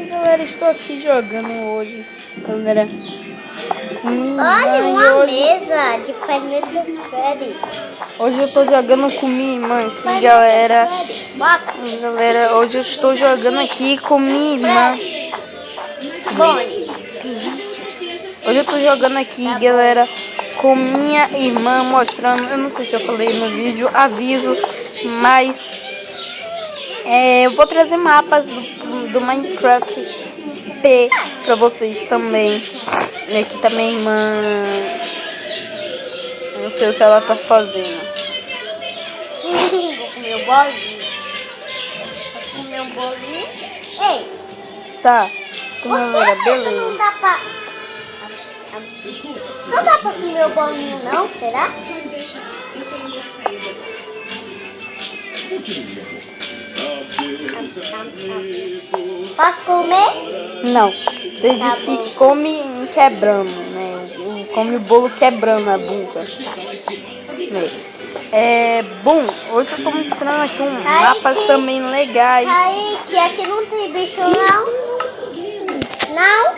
Galera, estou aqui jogando hoje, galera. Olha, uma mesa de Planeta Freddy. Hoje eu tô jogando com minha irmã aqui, galera. Galera, hoje eu estou jogando aqui com minha irmã. Hoje eu tô jogando aqui, galera, com minha irmã, mostrando. Eu não sei se eu falei no vídeo, aviso, mas eu vou trazer mapas do Minecraft P pra vocês também. E aqui tá minha irmã. Eu não sei o que ela tá fazendo. Vou comer o bolinho. Vou comer um bolinho. Ei! Tá, galera, beleza. Não dá pra... Não dá pra comer o bolinho, não? Será? Posso comer? Não, você disse que come quebrando, né? Come o bolo quebrando a boca. Bom, hoje eu tô mostrando aqui mapas também legais. Aí, que aqui não tem bicho, não? Não?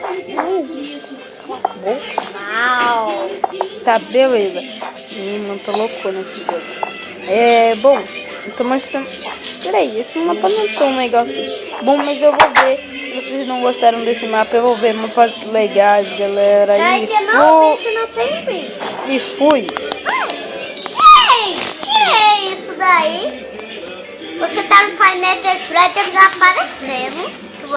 Não. Tá, beleza. Não tô loucona aqui, galera. Bom, eu tô mostrando. Peraí, esse mapa não é tão legal assim. Bom, mas eu vou ver. Se vocês não gostaram desse mapa, eu vou ver mapas legais, galera. Aí que não, bicho não tem bicho. E fui. Ei, que é isso daí? Você tá no Planeta Freddy desaparecendo.